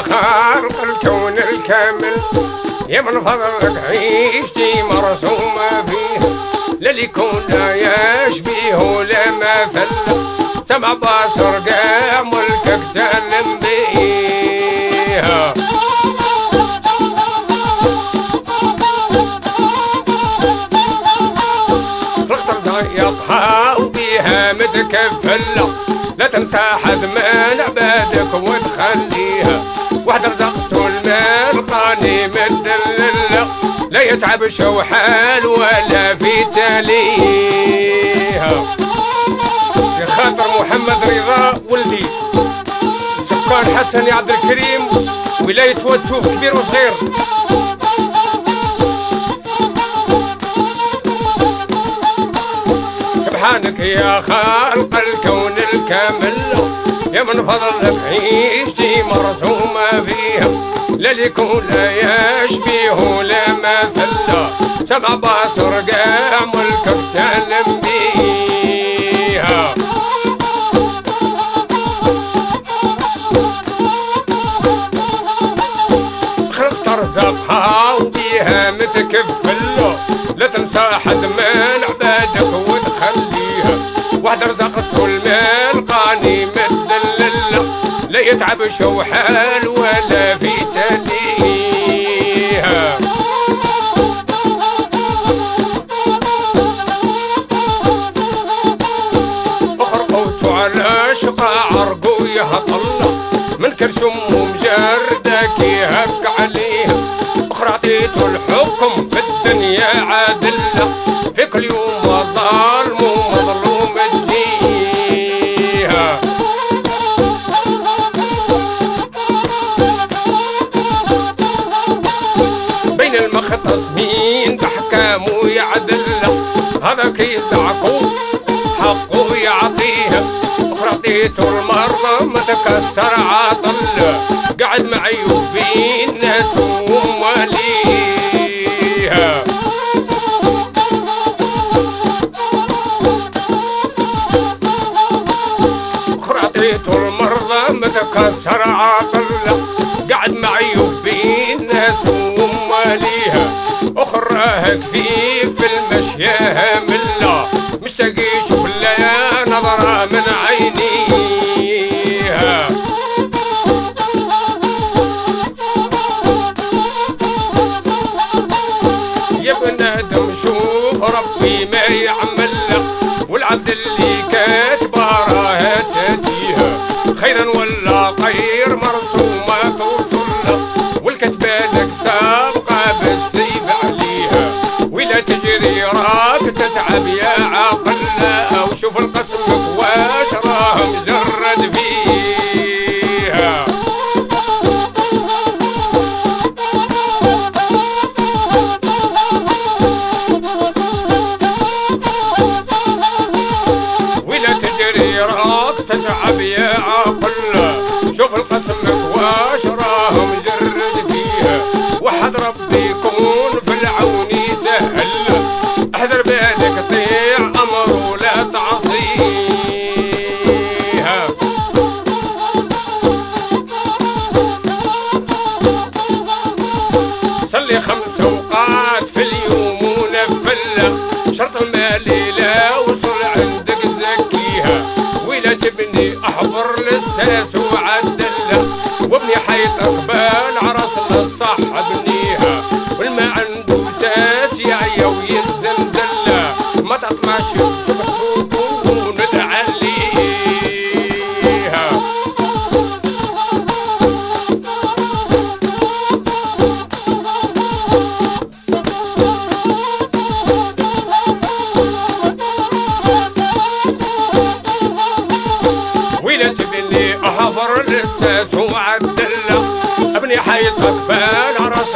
خالق الكون الكامل، يا من فضلك عيشتي مرسومة فيه، لا ليكون لا يشبيه ولا مثل، سمع باصر قاع ملكك تعلم بيها. خلقت رزايطها وبيها متكفلة، لا تنسى حد من عبادك وتخليها، واحد رزقته المال قاني مدللة، لا يتعب شوحال ولا في تاليها. يا خاطر محمد رضا ولدي سكان حسن يا عبد الكريم ولاية واتسوف كبير وصغير. سبحانك يا خالق الكون الكامل، يا من فضلك عيشتي مرسومة فيها، لا ليكون لا يشبيه ولا مثل، سمع باصر قاع ملكك تعلم بيها. خلقت رزقها وبيها متكفل، لا تنسى حد من عبادك وتخليها، واحد رزقته المال قاني مدلل، لا يتعب شوحال ولا في تاليها. اخرقوت على شقا عرقو يهطل، من كرشم ومجردك يهك عليها، اخر عطيته الحكم في الدنيا عادلة، في كل يوم ظالم ومظلوم تجيها. بين المختصمين بحكامه يعدله، هذاك يزعقو حقه يعطيها، اخر عطيته المرضى متكسر عطل، قعد معيوب بين ناس ومواليها. اخر عطيته المرضى متكسر عطل، قعد معيوب بين ناس ومواليها، اخر راهق فيه في المشيا مله، مشتاق يشوف لا نظره من عينيها. يا ابن ادم شوف ربي ما يعمل، والعبد اللي كاتبه راها تاتيها، خيرا ولا خير مرسومه توصل، والكتبه لك سابقه بالسيف عليها، ولا تجري راك تتعب يا عقل، او شوف القسمك واش راه مجرد فيها. ولا تجري راك تتعب يا عقل، شوف القسمك واش راه مجرد فيها، وحد ربي يكون في العون يسهل، احذر بالك طيع امر ولا تعصيها. صلي 5 أوقات في اليوم ونفل، شرط المال لا وصل عندك زكيها، ولا تبني احضر للساس وعدلها، وابني حيط قبال عرس للصح بنيها، والما عنده ساس يعيا ويزلزل، ما تطمعش بصبح تكون تعليها. ولا تبني احضر للساس وعدلها، ابني حيط قبال عرس